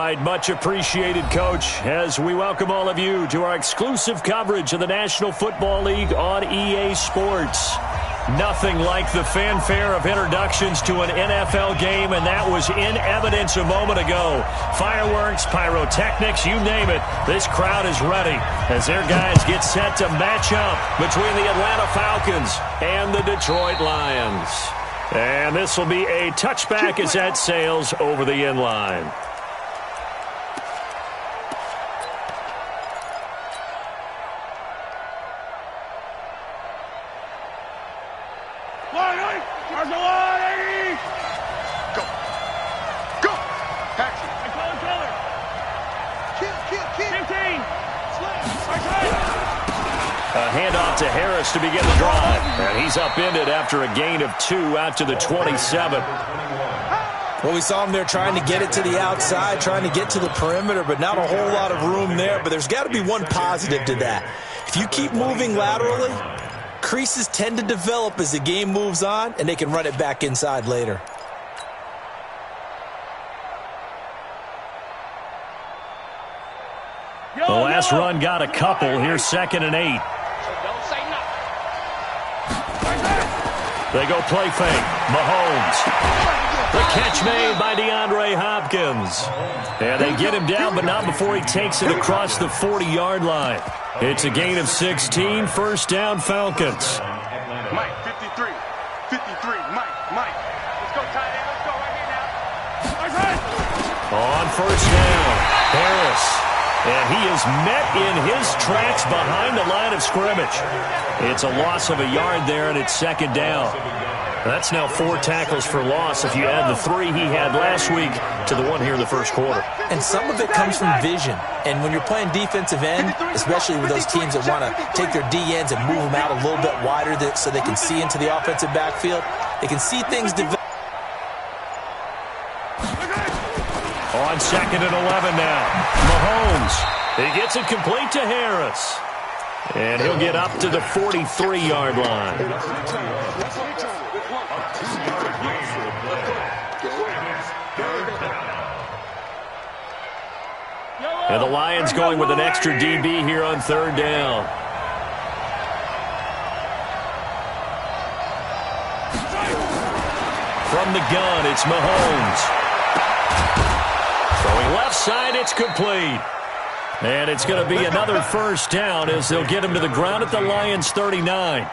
right, much appreciated, Coach, as we welcome all of you to our exclusive coverage of the National Football League on EA Sports. Nothing like the fanfare of introductions to an NFL game, and that was in evidence a moment ago. Fireworks, pyrotechnics, you name it. This crowd is ready as their guys get set to match up between the Atlanta Falcons and the Detroit Lions. And this will be a touchback as that sails over the end line. Handoff to Harris to begin the drive. And he's upended after a gain of 2 out to the 27. Well, we saw him there trying to get it to the outside, trying to get to the perimeter, but not a whole lot of room there. But there's got to be one positive to that. If you keep moving laterally, creases tend to develop as the game moves on, and they can run it back inside later. The last run got a couple. Here's 2nd and 8. They go play fake. Mahomes. The catch made by DeAndre Hopkins. And they get him down, but not before he takes it across the 40-yard line. It's a gain of 16, first down Falcons. Mike, 53. 53. Mike. Let's go, tight end. Let's go right here now. On first down, Harris. And he is met in his tracks behind the line of scrimmage. It's a loss of a yard there, and it's 2nd down. That's now 4 tackles for loss if you add the 3 he had last week to the 1 here in the first quarter. And some of it comes from vision. And when you're playing defensive end, especially with those teams that want to take their D-ends and move them out a little bit wider so they can see into the offensive backfield, they can see things develop. On 2nd and 11 now. Mahomes. He gets it complete to Harris. And he'll get up to the 43-yard line. And the Lions going with an extra DB here on 3rd down. From the gun, it's Mahomes. Throwing left side, it's complete. And it's going to be another first down as they'll get him to the ground at the Lions' 39.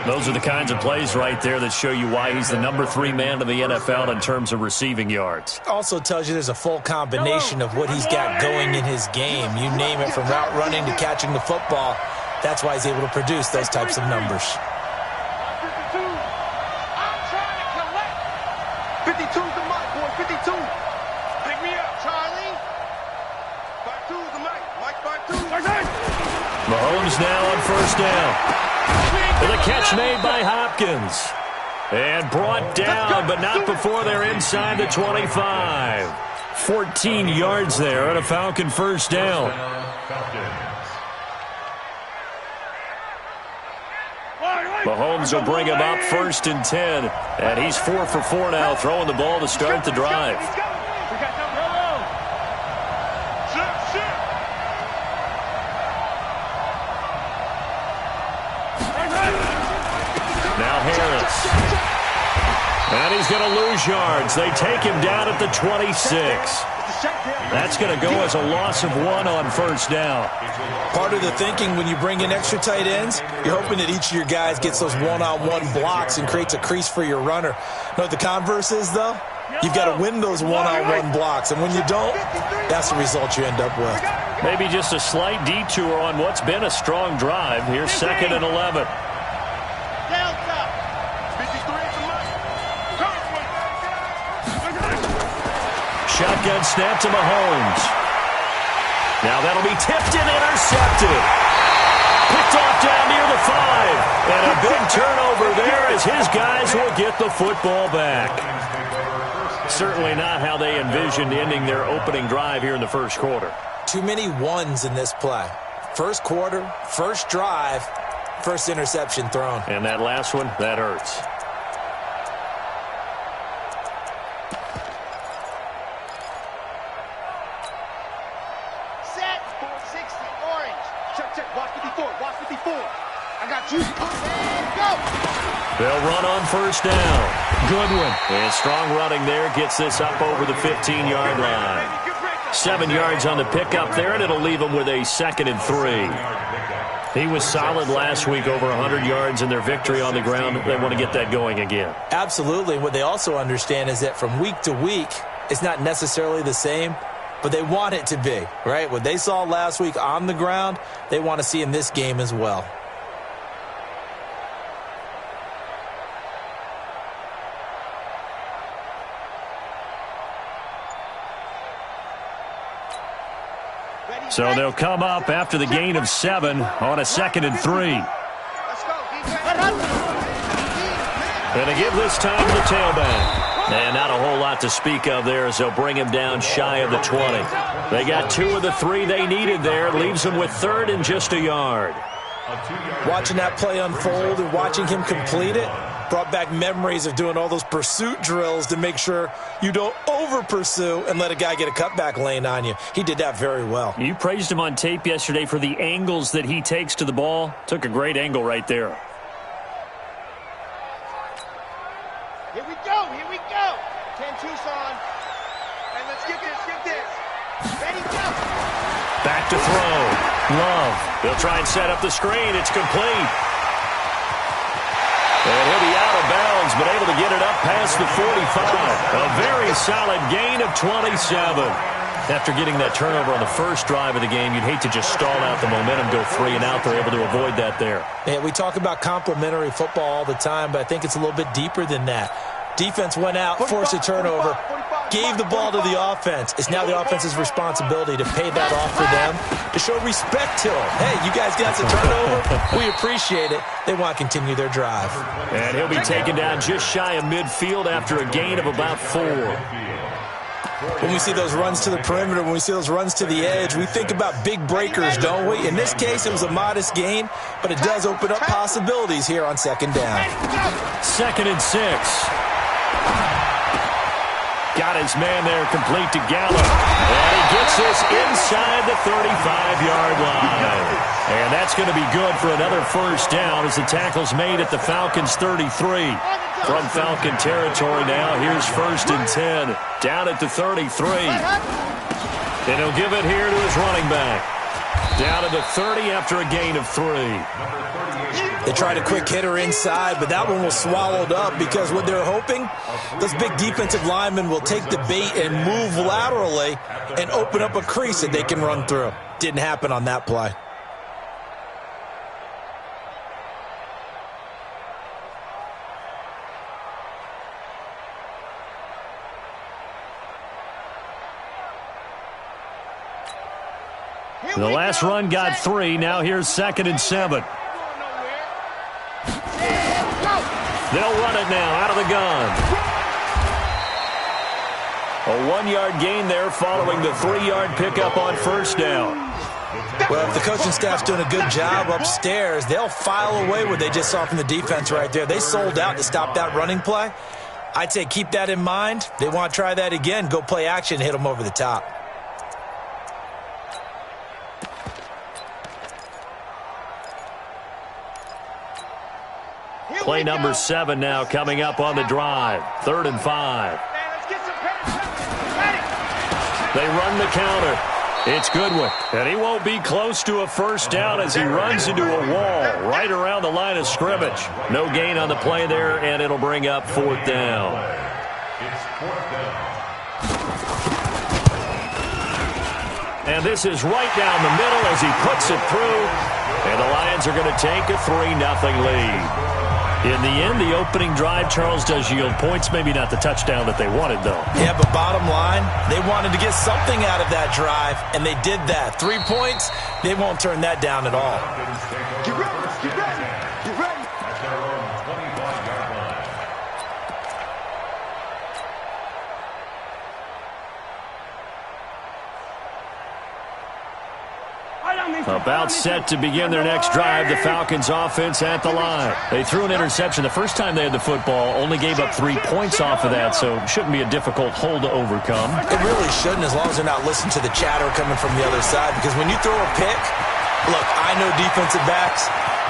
Those are the kinds of plays right there that show you why he's the number 3 man in the NFL in terms of receiving yards. Also tells you there's a full combination of what he's got going in his game. You name it, from route running to catching the football. That's why he's able to produce those types of numbers. 52's the mic, boy. 52. Pick me up, Charlie. 52's the mic. Mike 52. Mahomes now on first down. And the catch made by Hopkins. And brought down, but not before they're inside the 25. 14 yards there on a Falcon first down. Mahomes will bring him up 1st and 10. And he's 4 for 4 now, throwing the ball to start the drive. Now Harris. And he's going to lose yards. They take him down at the 26. That's going to go as a loss of 1 on first down. Part of the thinking when you bring in extra tight ends, you're hoping that each of your guys gets those one-on-one blocks and creates a crease for your runner. You know what the converse is, though? You've got to win those one-on-one blocks, and when you don't, that's the result you end up with. Maybe just a slight detour on what's been a strong drive. Here's 2nd and 11. Shotgun snap to Mahomes. Now that'll be tipped and intercepted. Picked off down near the 5. And a big turnover there as his guys will get the football back. Certainly not how they envisioned ending their opening drive here in the first quarter. Too many ones in this play. First quarter, first drive, first interception thrown. And that last one, that hurts. check. Watch 54. Watch 54. I got you. And go. They'll run on first down. Goodwin. And strong running there gets this up over the 15-yard line. 7 yards on the pickup there, and it'll leave them with a 2nd and 3. He was solid last week, over 100 yards in their victory on the ground. They want to get that going again. Absolutely. What they also understand is that from week to week, it's not necessarily the same, but they want it to be, right? What they saw last week on the ground, they want to see in this game as well. So they'll come up after the gain of 7 on a 2nd and 3. And they give this time to the tailback. And not a whole lot to speak of there as they'll bring him down shy of the 20. They got 2 of the 3 they needed there. Leaves them with 3rd and just a yard. Watching that play unfold and watching him complete it brought back memories of doing all those pursuit drills to make sure you don't over-pursue and let a guy get a cutback lane on you. He did that very well. You praised him on tape yesterday for the angles that he takes to the ball. Took a great angle right there. Here we go. Here we go. 10 Tucson. And let's get this. Ready, go. Back to throw. Love. They'll try and set up the screen. It's complete. And he'll be out of bounds, but able to get it up past the 45. A very solid gain of 27. After getting that turnover on the first drive of the game, you'd hate to just stall out the momentum, go 3 and out. They're able to avoid that there. Yeah, we talk about complementary football all the time, but I think it's a little bit deeper than that. Defense went out, forced a turnover, gave the ball to the offense. It's now the offense's responsibility to pay that off for them, to show respect to them. Hey, you guys got the turnover. We appreciate it. They want to continue their drive. And he'll be taken down just shy of midfield after a gain of about 4. When we see those runs to the perimeter, when we see those runs to the edge, we think about big breakers, don't we? In this case, it was a modest gain, but it does open up possibilities here on 2nd down. 2nd and 6. Got his man there complete to Gallup. And he gets this inside the 35-yard line. And that's going to be good for another first down as the tackle's made at the Falcons' 33. From Falcon territory now, here's 1st and 10. Down at the 33. And he'll give it here to his running back. Down to the 30 after a gain of 3. They tried a quick hitter inside, but that one was swallowed up because what they're hoping, those big defensive linemen will take the bait and move laterally and open up a crease that they can run through. Didn't happen on that play. The last run got 3. Now here's 2nd and 7. They'll run it now out of the gun. A 1-yard gain there following the 3-yard pickup on first down. Well, if the coaching staff's doing a good job upstairs, they'll file away what they just saw from the defense right there. They sold out to stop that running play. I'd say keep that in mind. They want to try that again. Go play action, hit them over the top. Play number 7 now coming up on the drive. 3rd and 5. They run the counter. It's Goodwin. And he won't be close to a first down as he runs into a wall right around the line of scrimmage. No gain on the play there, and it'll bring up 4th down. And this is right down the middle as he puts it through. And the Lions are going to take a 3-0 lead. In the end, the opening drive, Charles, does yield points. Maybe not the touchdown that they wanted, though. Yeah, but bottom line, they wanted to get something out of that drive, and they did that. 3 points, they won't turn that down at all. Get ready, get ready, get ready. About set to begin their next drive, the Falcons offense at the line. They threw an interception the first time they had the football, only gave up 3 points off of that, so it shouldn't be a difficult hole to overcome. It really shouldn't, as long as they're not listening to the chatter coming from the other side, because when you throw a pick, Look, I know defensive backs,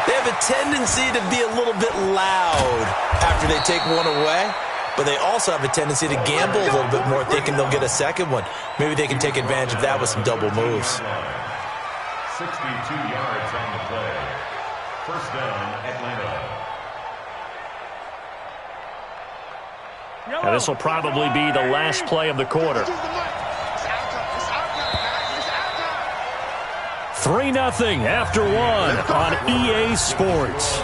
they have a tendency to be a little bit loud after they take one away, but they also have a tendency to gamble a little bit more, thinking they'll get a second one. Maybe they can take advantage of that with some double moves. 62 yards on the play. First down, Atlanta. And this will probably be the last play of the quarter. 3-0 after one on EA Sports.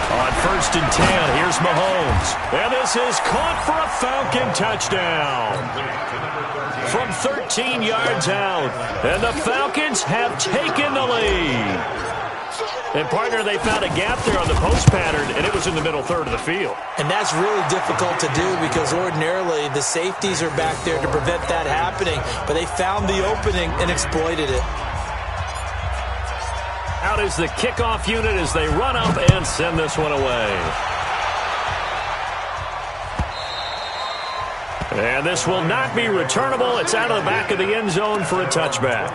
On 1st and 10, here's Mahomes. And this is caught for a Falcon touchdown. From 13 yards out. And the Falcons have taken the lead. And, partner, they found a gap there on the post pattern, and it was in the middle third of the field. And that's really difficult to do because ordinarily the safeties are back there to prevent that happening. But they found the opening and exploited it. Out is the kickoff unit as they run up and send this one away. And this will not be returnable. It's out of the back of the end zone for a touchback.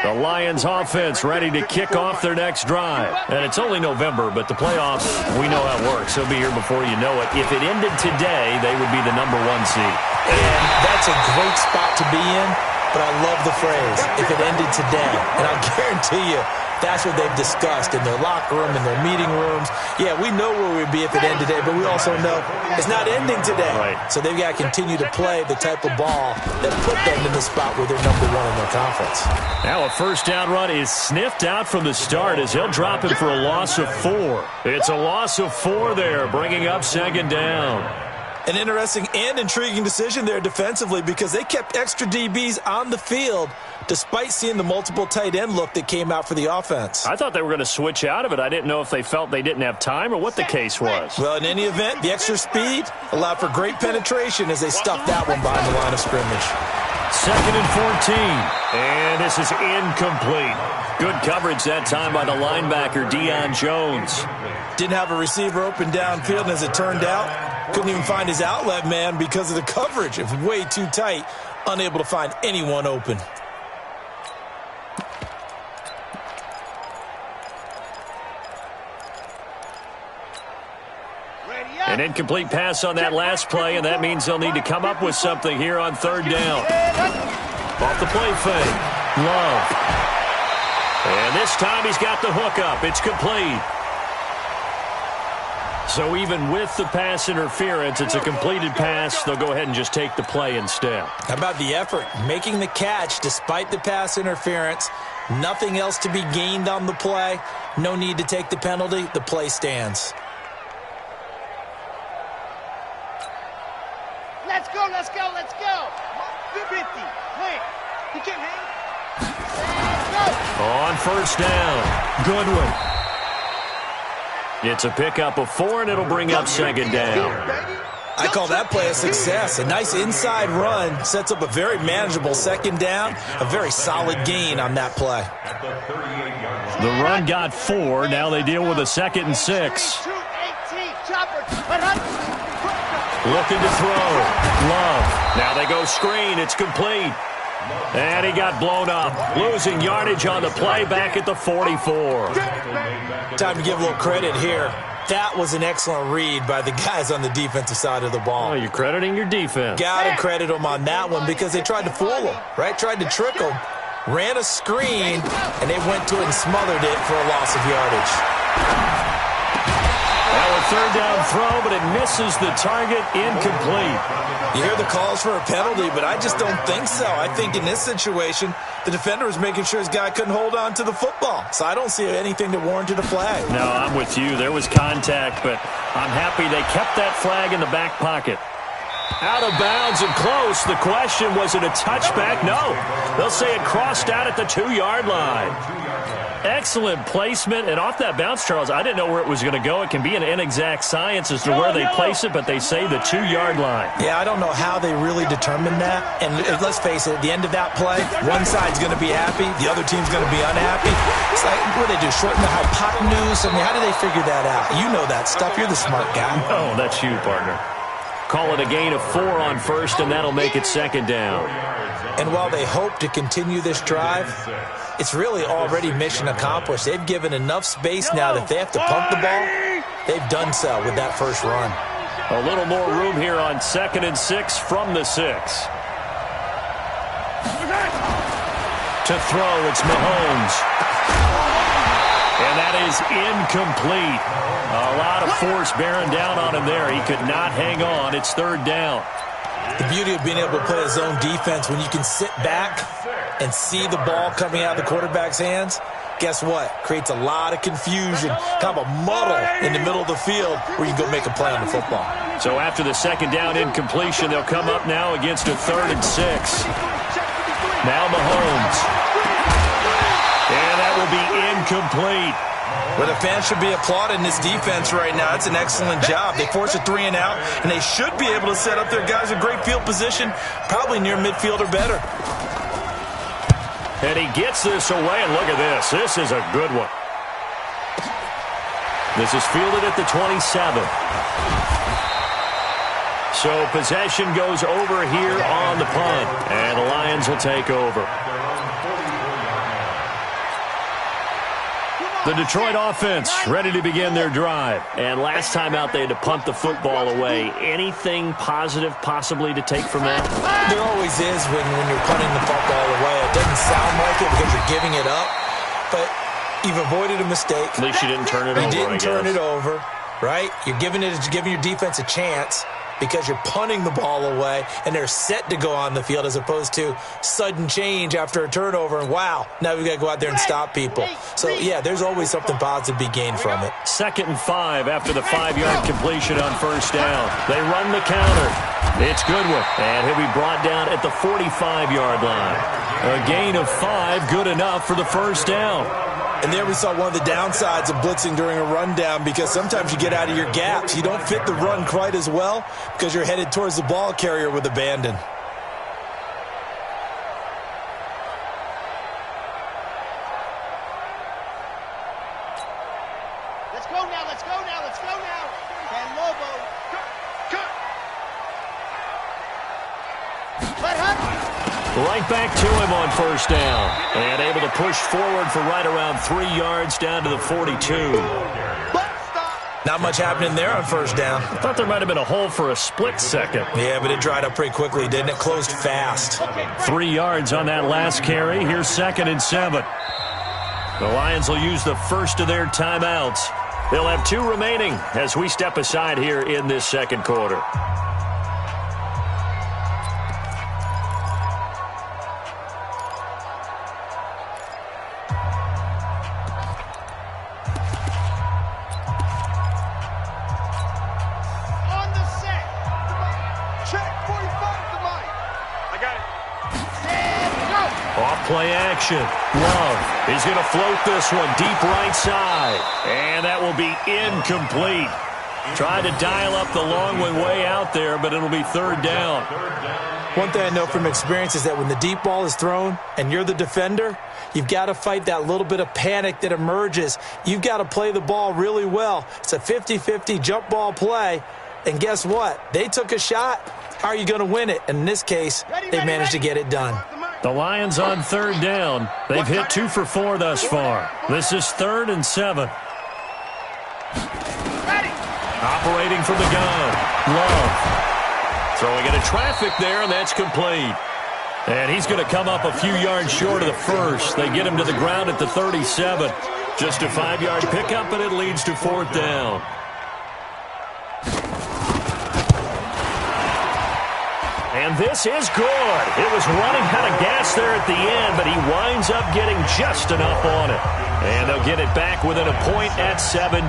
The Lions offense ready to kick off their next drive. And it's only November, but the playoffs, we know how it works. They'll be here before you know it. If it ended today, they would be the #1 seed. And that's a great spot to be in, but I love the phrase, if it ended today. And I'll guarantee you, that's what they've discussed in their locker room, in their meeting rooms. Yeah, we know where we'd be if it ended today, but we also know it's not ending today. Right. So they've got to continue to play the type of ball that put them in the spot where they're #1 in their conference. Now a first down run is sniffed out from the start as they'll drop him for a loss of 4. It's a loss of 4 there, bringing up 2nd down. An interesting and intriguing decision there defensively because they kept extra DBs on the field despite seeing the multiple tight end look that came out for the offense. I thought they were going to switch out of it. I didn't know if they felt they didn't have time or what the case was. Well, in any event, the extra speed allowed for great penetration as they stuffed that one behind the line of scrimmage. 2nd and 14. And this is incomplete. Good coverage that time by the linebacker, Deion Jones. Didn't have a receiver open downfield, and as it turned out, couldn't even find his outlet man because of the coverage. It was way too tight, unable to find anyone open. An incomplete pass on that last play, and that means they'll need to come up with something here on 3rd down. Off the play fake. Love. And this time he's got the hook up. It's complete. So even with the pass interference, it's a completed pass. They'll go ahead and just take the play instead. How about the effort? Making the catch despite the pass interference. Nothing else to be gained on the play. No need to take the penalty. The play stands. Let's go, let's go, let's go. 50. Wait, you can't hang. Let's go. On 1st down, Goodwin. It's a pickup of 4, and it'll bring up 2nd down. I call that play a success. A nice inside run sets up a very manageable 2nd down. A very solid gain on that play. The run got 4. Now they deal with a 2nd and 6. Looking to throw. Love. Now they go screen. It's complete. And he got blown up. Losing yardage on the play back at the 44. Time to give a little credit here. That was an excellent read by the guys on the defensive side of the ball. Oh, you're crediting your defense. Got to credit them on that one because they tried to fool them, right? Tried to trick them. Ran a screen, and they went to it and smothered it for a loss of yardage. Well, a 3rd down throw, but it misses the target. Incomplete. You hear the calls for a penalty, but I just don't think so. I think in this situation, the defender was making sure his guy couldn't hold on to the football. So I don't see anything that warranted a flag. No, I'm with you. There was contact, but I'm happy they kept that flag in the back pocket. Out of bounds and close. The question, was it a touchback? No. They'll say it crossed out at the 2-yard line. Excellent placement. And off that bounce, Charles, I didn't know where it was going to go. It can be an inexact science as to where they place it, but they say the 2-yard line. Yeah, I don't know how they really determined that. And let's face it, at the end of that play, one side's going to be happy, the other team's going to be unhappy. It's like, what do they do, shorten the hypotenuse? I mean, how do they figure that out? You know that stuff. You're the smart guy. Oh, that's you, partner. Call it a gain of 4 on first, and that'll make it 2nd down. And while they hope to continue this drive, it's really already mission accomplished. They've given enough space now that if they have to pump the ball, they've done so with that first run. A little more room here on 2nd and 6 from the 6. To throw, it's Mahomes. And that is incomplete. A lot of force bearing down on him there. He could not hang on. It's 3rd down. The beauty of being able to play a zone defense when you can sit back and see the ball coming out of the quarterback's hands, guess what? Creates a lot of confusion, kind of a muddle in the middle of the field where you can go make a play on the football. So after the 2nd down incompletion, they'll come up now against a 3rd and 6. Now Mahomes. And that will be incomplete. Well, the fans should be applauding this defense right now. It's an excellent job. They force a 3 and out, and they should be able to set up their guys in great field position, probably near midfield or better. And he gets this away, and look at this. This is a good one. This is fielded at the 27. So possession goes over here on the punt, and the Lions will take over. The Detroit offense ready to begin their drive. And last time out, they had to punt the football away. Anything positive possibly to take from that? There always is when you're punting the football away. It doesn't sound like it because you're giving it up, but you've avoided a mistake. At least you didn't turn it over, You didn't turn it over, right? You're giving your defense a chance because you're punting the ball away, and they're set to go on the field as opposed to sudden change after a turnover, and wow, now we've got to go out there and stop people. So, yeah, there's always something positive to be gained from it. 2nd and 5 after the 5-yard completion on 1st down. They run the counter. It's Goodwin, and he'll be brought down at the 45-yard line. A gain of 5, good enough for the 1st down. And there we saw one of the downsides of blitzing during a rundown, because sometimes you get out of your gaps. You don't fit the run quite as well because you're headed towards the ball carrier with abandon. Let's go now, let's go now, let's go now. And Lobo. Cut. Let her. Right back to him on 1st down. And able to push forward for right around 3 yards down to the 42. Not much happening there on 1st down. I thought there might have been a hole for a split second. Yeah, but it dried up pretty quickly, didn't it? Closed fast. 3 yards on that last carry. Here's 2nd and 7. The Lions will use the first of their timeouts. They'll have 2 remaining as we step aside here in this 2nd quarter. Play action. Love. He's going to float this one deep right side. And that will be incomplete. Tried to dial up the long way out there, but it'll be 3rd down. One thing I know from experience is that when the deep ball is thrown and you're the defender, you've got to fight that little bit of panic that emerges. You've got to play the ball really well. It's a 50-50 jump ball play. And guess what? They took a shot. How are you going to win it? And in this case, they managed to get it done. The Lions on 3rd down. They've hit 2 for 4 thus far. This is 3rd and 7. Operating from the gun. Love. Throwing into traffic there, and that's complete. And he's going to come up a few yards short of the first. They get him to the ground at the 37. Just a 5-yard pickup, and it leads to 4th down. And this is good. It was running out of gas there at the end, but he winds up getting just enough on it. And they'll get it back within a point at 7-6.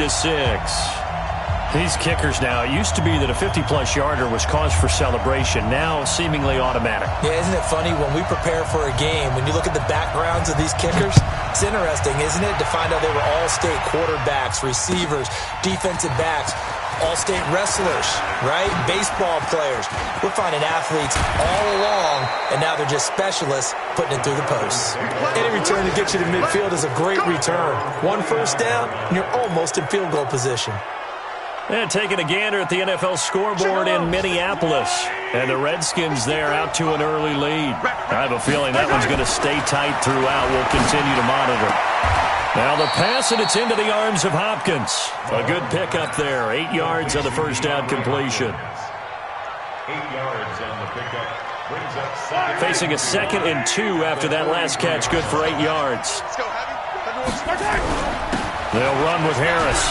These kickers now, it used to be that a 50-plus yarder was cause for celebration. Now, seemingly automatic. Yeah, isn't it funny when we prepare for a game, when you look at the backgrounds of these kickers, it's interesting, isn't it, to find out they were all-state quarterbacks, receivers, defensive backs, all-state wrestlers, right? Baseball players. We're finding athletes all along, and now they're just specialists putting it through the posts. Any return to get you to midfield is a great return. One first down, and you're almost in field goal position. And taking a gander at the NFL scoreboard in Minneapolis. And the Redskins there out to an early lead. I have a feeling that one's going to stay tight throughout. We'll continue to monitor. Now the pass, and it's into the arms of Hopkins. A good pickup there. 8 yards on the first down completion. 8 yards on the pickup. Brings up second. Facing a 2nd and 2 after that last catch. Good for 8 yards. They'll run with Harris.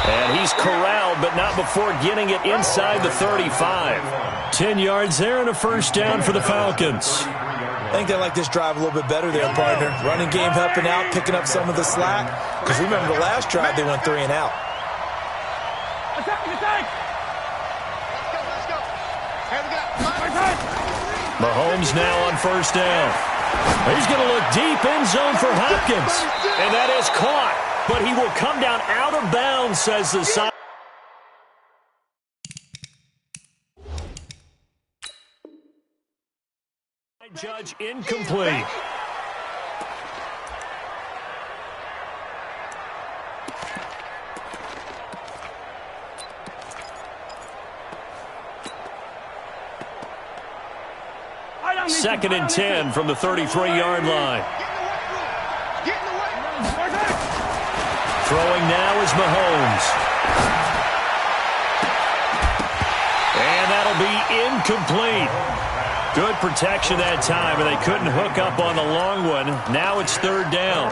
And he's corralled, but not before getting it inside the 35. 10 yards there and a first down for the Falcons. I think they like this drive a little bit better there, partner. Running game helping out, picking up some of the slack. Because remember the last drive, they went 3 and out. Mahomes now on first down. He's going to look deep, end zone for Hopkins. And that is caught. But he will come down out of bounds, says the side. Judge incomplete. Second and 10 from the 33-yard line. Throwing now is Mahomes. And that'll be incomplete. Good protection that time, and they couldn't hook up on the long one. Now it's 3rd down.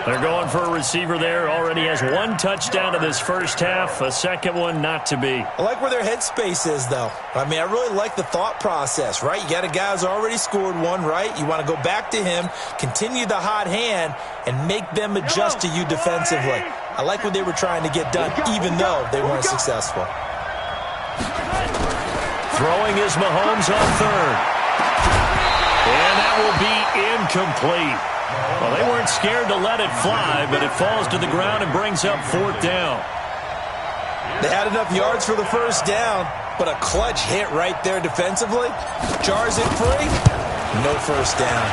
They're going for a receiver there. Already has 1 touchdown in this first half. A second one not to be. I like where their headspace is, though. I mean, I really like the thought process, right? You got a guy who's already scored 1, right? You want to go back to him, continue the hot hand, and make them adjust to you defensively. I like what they were trying to get done, even though they weren't successful. Throwing is Mahomes on 3rd. And that will be incomplete. Well, they weren't scared to let it fly, but it falls to the ground and brings up 4th down. They had enough yards for the first down, but a clutch hit right there defensively. Jars it free. No first down.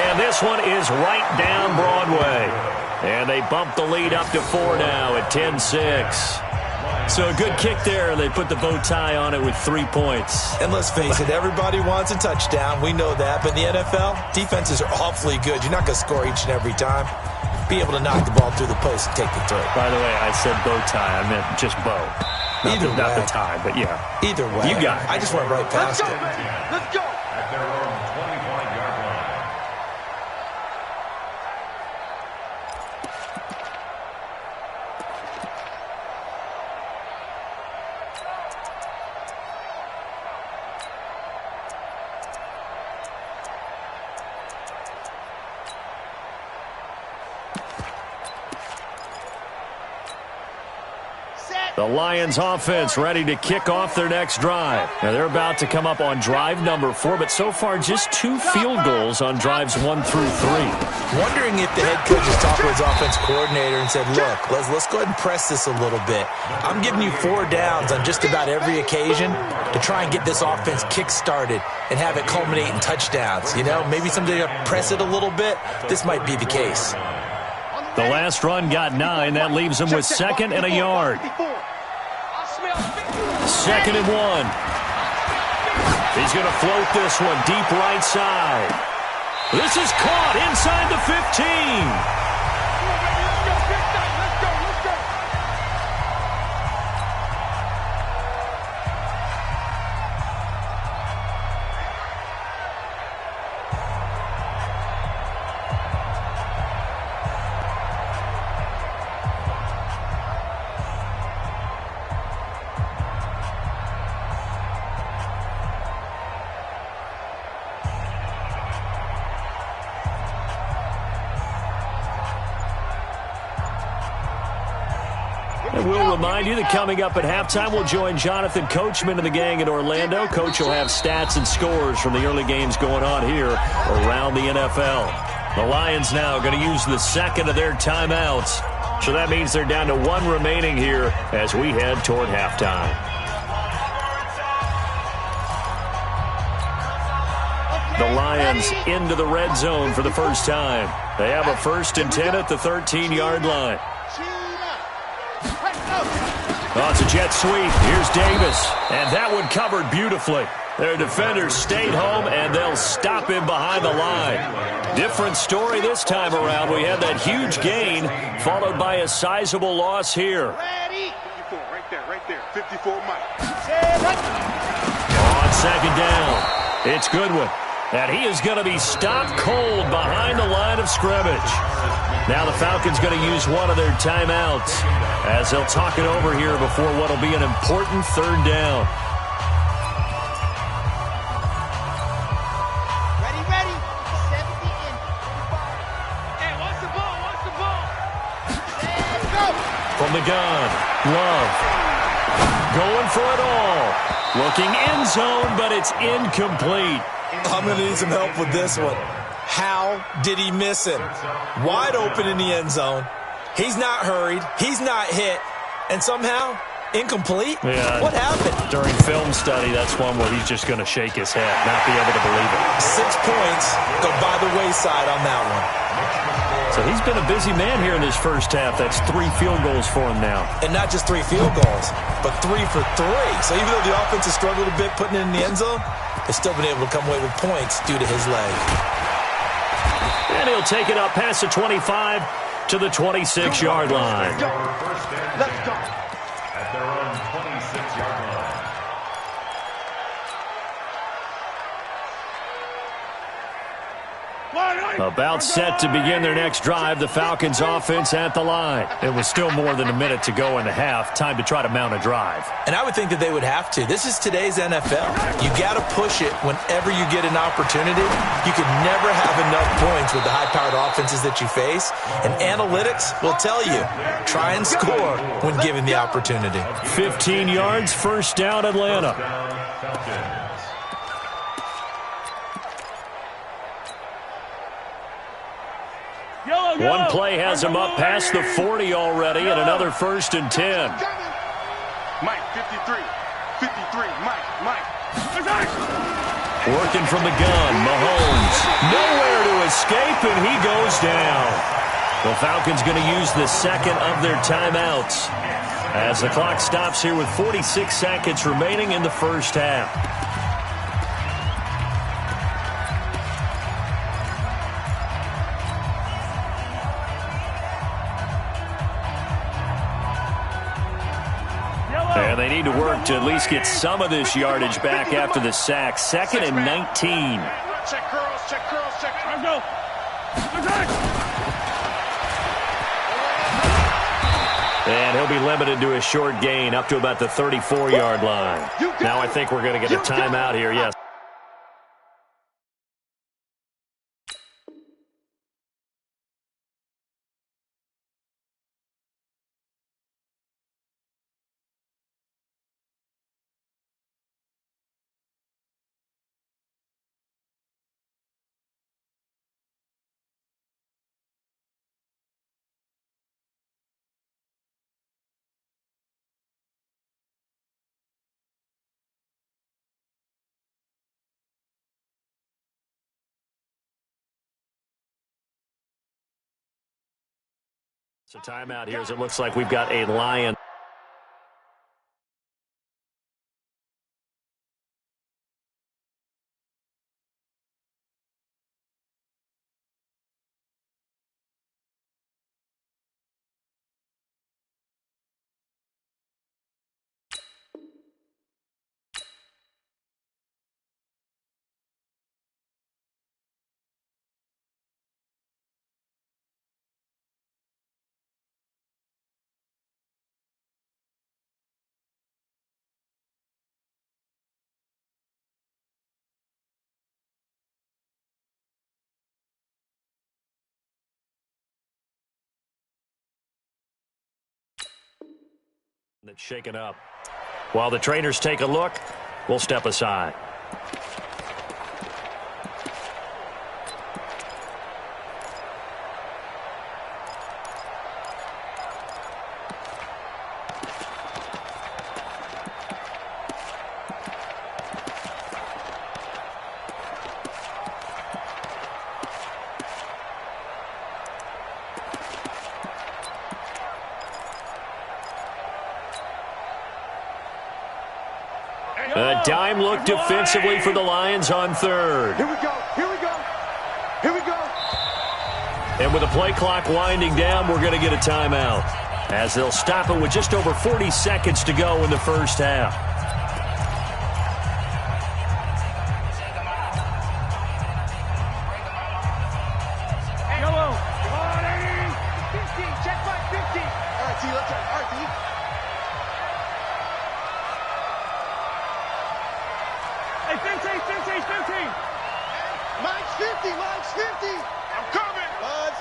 And this one is right down Broadway. And they bump the lead up to 4 now at 10-6. So a good kick there. They put the bow tie on it with 3 points. And let's face it, everybody wants a touchdown. We know that. But in the NFL, defenses are awfully good. You're not going to score each and every time. Be able to knock the ball through the post and take the throw. By the way, I said bow tie. I meant just bow. Not the tie, but yeah. Either way. You got it. I just went right past it. Let's go. At their own 25-yard line. The Lions offense ready to kick off their next drive. Now they're about to come up on drive number 4, but so far just 2 field goals on drives 1 through 3. Wondering if the head coach has talked to his offense coordinator and said, look, let's go ahead and press this a little bit. I'm giving you 4 downs on just about every occasion to try and get this offense kick-started and have it culminate in touchdowns. You know, maybe someday to press it a little bit. This might be the case. The last run got 9. That leaves them with 2nd and a yard. 2nd and 1. He's going to float this one deep right side. This is caught inside the 15. remind you that coming up at halftime, we'll join Jonathan Coachman and the gang in Orlando. Coach will have stats and scores from the early games going on here around the NFL. The Lions now going to use the second of their timeouts. So that means they're down to one remaining here as we head toward halftime. The Lions into the red zone for the first time. They have a 1st and 10 at the 13-yard line. Oh, it's a jet sweep. Here's Davis. And that one covered beautifully. Their defenders stayed home, and they'll stop him behind the line. Different story this time around. We had that huge gain, followed by a sizable loss here. 54, right there. 54, Mike. On second down, it's Goodwin. And he is going to be stopped cold behind the line of scrimmage. Now the Falcons going to use one of their timeouts as they'll talk it over here before what will be an important 3rd down. Ready. 70 in. Hey, watch the ball. Let's go. From the gun, Love. Going for it all. Looking end zone, but it's incomplete. I'm going to need some help with this one. How did he miss it? Wide open in the end zone. He's not hurried. He's not hit. And somehow, incomplete? Yeah. What happened? During film study, that's one where he's just going to shake his head, not be able to believe it. 6 points go by the wayside on that one. So he's been a busy man here in this first half. That's 3 field goals for him now. And not just 3 field goals, but 3 for 3. So even though the offense has struggled a bit putting it in the end zone, they've still been able to come away with points due to his leg. And he'll take it up past the 25 to the 26-yard line. Let's go. At their own 26-yard line. About set to begin their next drive, the Falcons offense at the line. It was still more than a minute to go in the half. Time to try to mount a drive. And I would think that they would have to. This is today's NFL. You got to push it whenever you get an opportunity. You can never have enough points with the high-powered offenses that you face. And analytics will tell you, try and score when given the opportunity. 15 yards, 1st down, Atlanta. One play has him up past the 40 already, and another 1st and 10. Mike, 53. 53, Mike. Working from the gun, Mahomes. Nowhere to escape, and he goes down. The Falcons going to use the second of their timeouts as the clock stops here with 46 seconds remaining in the first half. And they need to work to at least get some of this yardage back after the sack. 2nd and 19. Check curls. Let's go. And he'll be limited to a short gain up to about the 34-yard line. Now I think we're going to get a timeout here, yes. So timeout here as it looks like we've got a Lion. That's shaken up. While the trainers take a look, we'll step aside. A dime look defensively for the Lions on third. Here we go. Here we go. Here we go. And with the play clock winding down, we're going to get a timeout, as they'll stop it with just over 40 seconds to go in the first half. Yellow. 15. Check by 15. All right, T. Let's go. All right, T. Hey, 15. Mike's 50. I'm coming. Buds.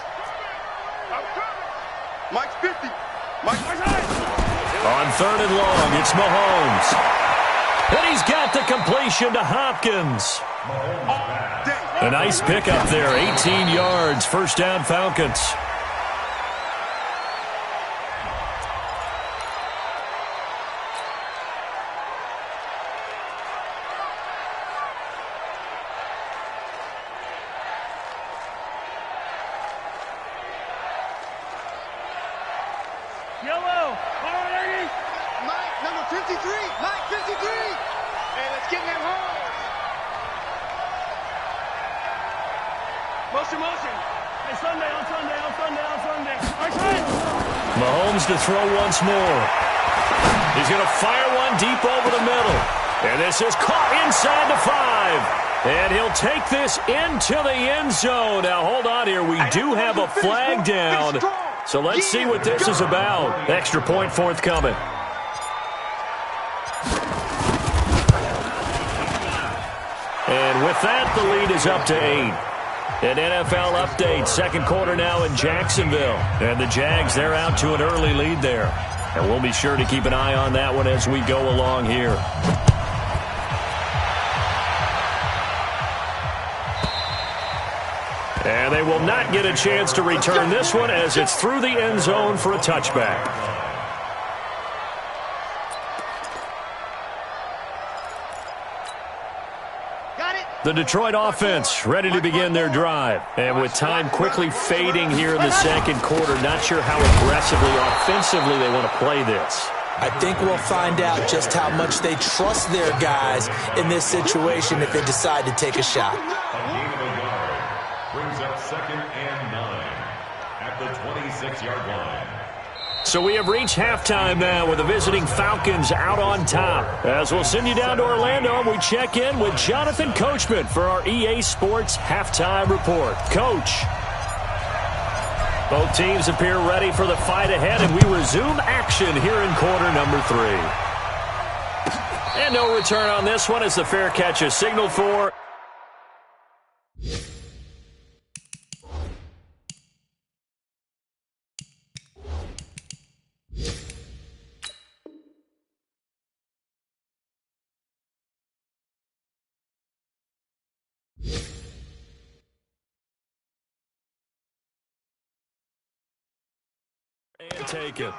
I'm coming. Mike's 50. Mike's On third and long, it's Mahomes. And he's got the completion to Hopkins. A nice pickup there, 18 yards, first down Falcons. Yellow. Mike, number 53. Mike, 53. Hey, let's get him home. Motion. Hey, Sunday. Mahomes to throw once more. He's going to fire one deep over the middle. And this is caught inside the 5. And he'll take this into the end zone. Now, hold on here. We do have a flag down. So let's see what this is about. Extra point forthcoming. And with that, the lead is up to 8. An NFL update, second quarter now in Jacksonville. And the Jags, they're out to an early lead there. And we'll be sure to keep an eye on that one as we go along here. And they will not get a chance to return this one as it's through the end zone for a touchback. The Detroit offense ready to begin their drive. And with time quickly fading here in the second quarter, not sure how aggressively, offensively they want to play this. I think we'll find out just how much they trust their guys in this situation if they decide to take a shot. Brings up 2nd and 9 at the 26-yard line. So we have reached halftime now with the visiting Falcons out on top. As we'll send you down to Orlando, and we check in with Jonathan Coachman for our EA Sports Halftime Report. Coach. Both teams appear ready for the fight ahead, and we resume action here in quarter number 3. And no return on this one as the fair catch is signaled for. And take it.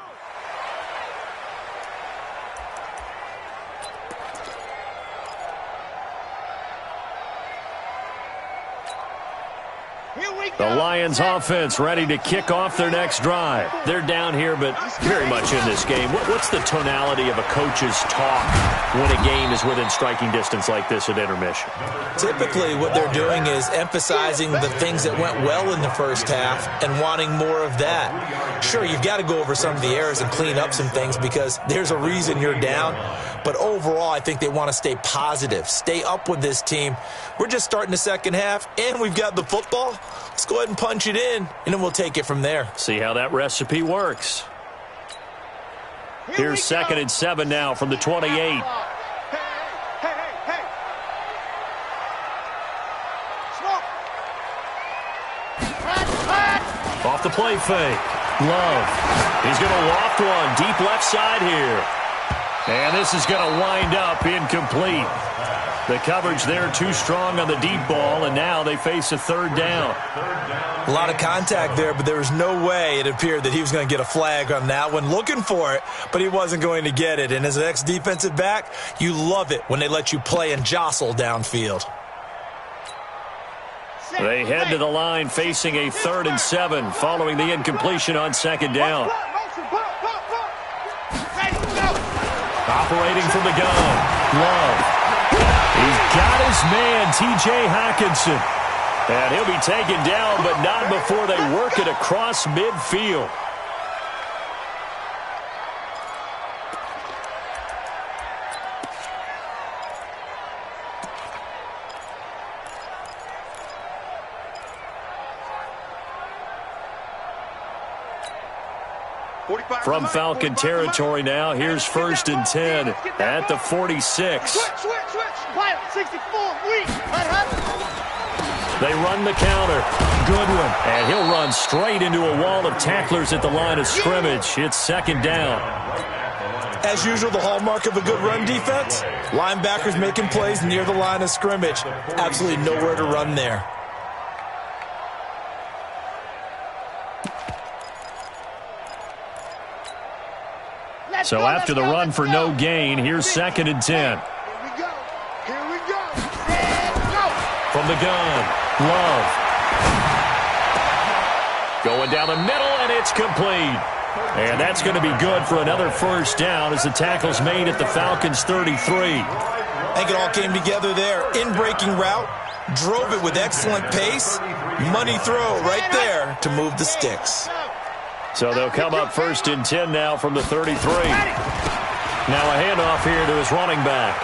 The Lions offense ready to kick off their next drive. They're down here, but very much in this game. What's the tonality of a coach's talk when a game is within striking distance like this at intermission? Typically, what they're doing is emphasizing the things that went well in the first half and wanting more of that. Sure, you've got to go over some of the errors and clean up some things because there's a reason you're down. But overall, I think they want to stay positive, stay up with this team. We're just starting the second half, and we've got the football. Let's go ahead and punch it in, and then we'll take it from there. See how that recipe works. Here's 2nd and 7 now from the 28. Hey. Off the play fake. Love. He's going to loft one deep left side here. And this is going to wind up incomplete. The coverage there too strong on the deep ball, and now they face a third down. A lot of contact there, but there was no way it appeared that he was going to get a flag on that one. Looking for it, but he wasn't going to get it. And as an ex-defensive back, you love it when they let you play and jostle downfield. They head to the line facing a 3rd and 7 following the incompletion on 2nd down. Operating from the gun, Love. He's got his man, T.J. Hockenson. And he'll be taken down, but not before they work it across midfield. From Falcon territory now, here's 1st and 10 at the 46. Switch. Pilot 64, weak. They run the counter. Goodwin. And he'll run straight into a wall of tacklers at the line of scrimmage. It's 2nd down. As usual, the hallmark of a good run defense, linebackers making plays near the line of scrimmage. Absolutely nowhere to run there. So after the run for no gain, here's 2nd and 10. Here we go. And go. From the gun, Love. Going down the middle, and it's complete. And that's going to be good for another 1st down as the tackle's made at the Falcons' 33. I think it all came together there. In-breaking route, drove it with excellent pace. Money throw right there to move the sticks. So they'll come up 1st and 10 now from the 33. Now a handoff here to his running back.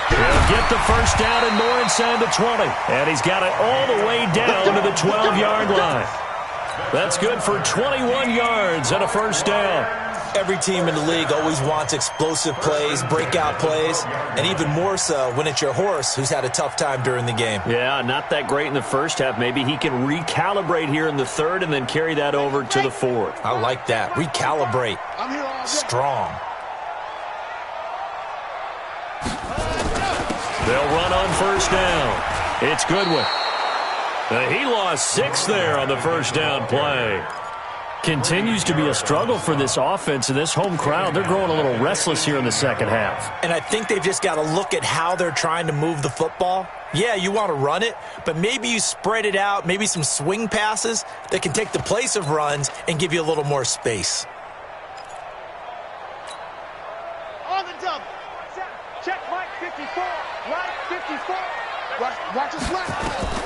He'll get the 1st down and more inside the 20. And he's got it all the way down to the 12-yard line. That's good for 21 yards and a 1st down. Every team in the league always wants explosive plays, breakout plays, and even more so when it's your horse who's had a tough time during the game. Yeah, not that great in the 1st half. Maybe he can recalibrate here in the 3rd and then carry that over to the 4th. I like that. Recalibrate. Strong. They'll run on 1st down. It's Goodwin. He lost 6 there on the 1st down play. Continues to be a struggle for this offense and this home crowd. They're growing a little restless here in the 2nd half. And I think they've just got to look at how they're trying to move the football. Yeah, you want to run it, but maybe you spread it out, maybe some swing passes that can take the place of runs and give you a little more space. On the double. Check Mike 54. Right 54. Watch his left.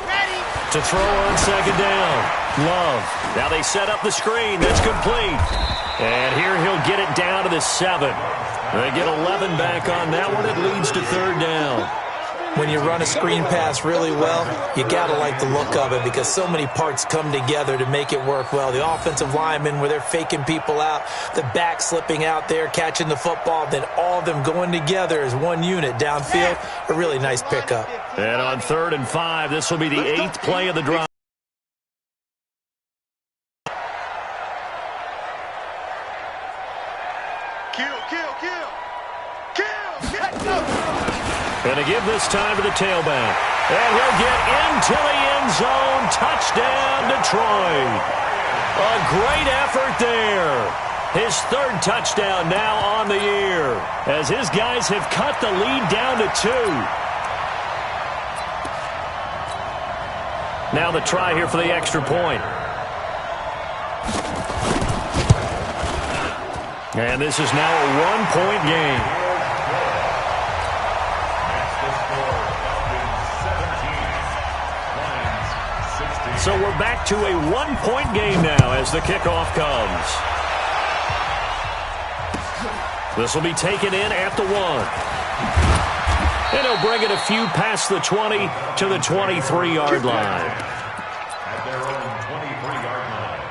Ready. To throw on 2nd down. Love. Now they set up the screen. That's complete. And here he'll get it down to the 7. They get 11 back on that one. It leads to 3rd down. When you run a screen pass really well, you got to like the look of it because so many parts come together to make it work well. The offensive linemen, where they're faking people out, the back slipping out there, catching the football, then all of them going together as one unit downfield. A really nice pickup. And on 3rd and 5, this will be the 8th play of the drive. And to give this time to the tailback. And he'll get into the end zone. Touchdown, Detroit. A great effort there. His 3rd touchdown now on the year as his guys have cut the lead down to 2. Now the try here for the extra point. And this is now a 1-point game. So we're back to a 1-point game now as the kickoff comes. This will be taken in at the 1. And he'll bring it a few past the 20 to the 23-yard line. At their own 23-yard line.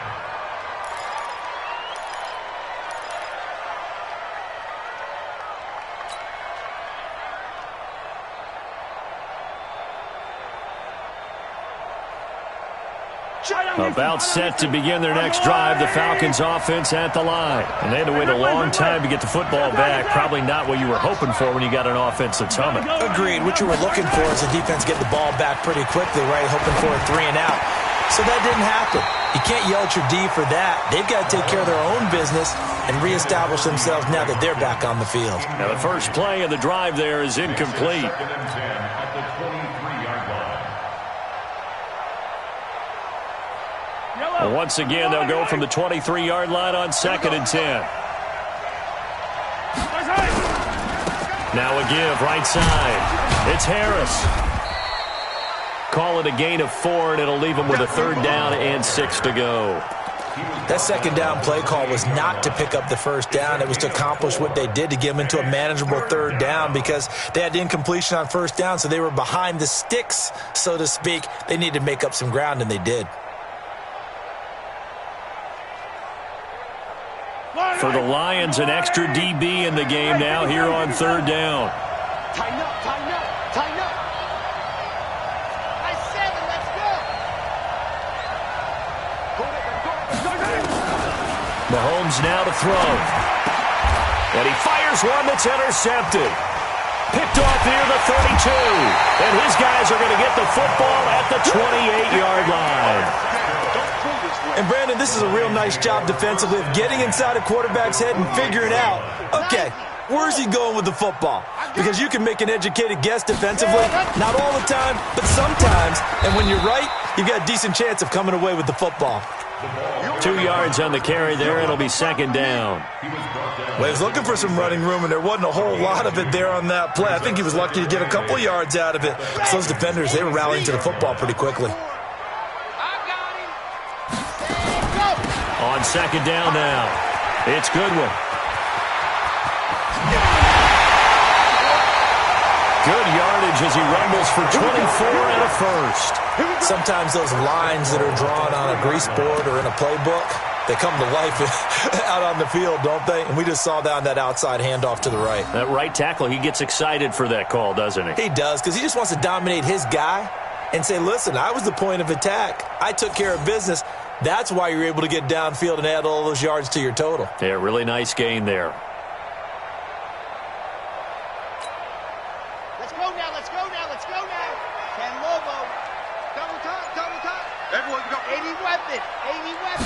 About set to begin their next drive, the Falcons offense at the line. And they had to wait a long time to get the football back. Probably not what you were hoping for when you got an offense that's humming. Agreed. What you were looking for is the defense get the ball back pretty quickly, right? Hoping for a 3 and out. So that didn't happen. You can't yell at your D for that. They've got to take care of their own business and reestablish themselves now that they're back on the field. Now the first play of the drive there is incomplete. Well, once again, they'll go from the 23-yard line on 2nd and 10. Now a give, right side. It's Harris. Call it a gain of 4, and it'll leave them with a 3rd down and 6 to go. That 2nd down play call was not to pick up the 1st down. It was to accomplish what they did, to get them into a manageable 3rd down, because they had incompletion on 1st down, so they were behind the sticks, so to speak. They needed to make up some ground, and they did. For the Lions, an extra DB in the game now here on 3rd down. Tighten up, tighten up, tighten up. Nice 7, let's go. Mahomes now to throw. And he fires one that's intercepted. Picked off near the 32. And his guys are going to get the football at the 28-yard line. And, Brandon, this is a real nice job defensively of getting inside a quarterback's head and figuring out, okay, where's he going with the football? Because you can make an educated guess defensively, not all the time, but sometimes. And when you're right, you've got a decent chance of coming away with the football. 2 yards on the carry there. It'll be 2nd down. Well, he was looking for some running room, and there wasn't a whole lot of it there on that play. I think he was lucky to get a couple yards out of it. So those defenders, they were rallying to the football pretty quickly. On 2nd down now, it's Goodwin. Good yardage as he rumbles for 24 and a 1st. Sometimes those lines that are drawn on a grease board or in a playbook, they come to life out on the field, don't they? And we just saw that on that outside handoff to the right. That right tackle, he gets excited for that call, doesn't he? He does, because he just wants to dominate his guy and say, listen, I was the point of attack. I took care of business. That's why you're able to get downfield and add all those yards to your total. Yeah, really nice gain there. Let's go now, let's go now, let's go now. Ken Lobo. Double time, double time. Everyone go. 80 weapon, 80 weapon.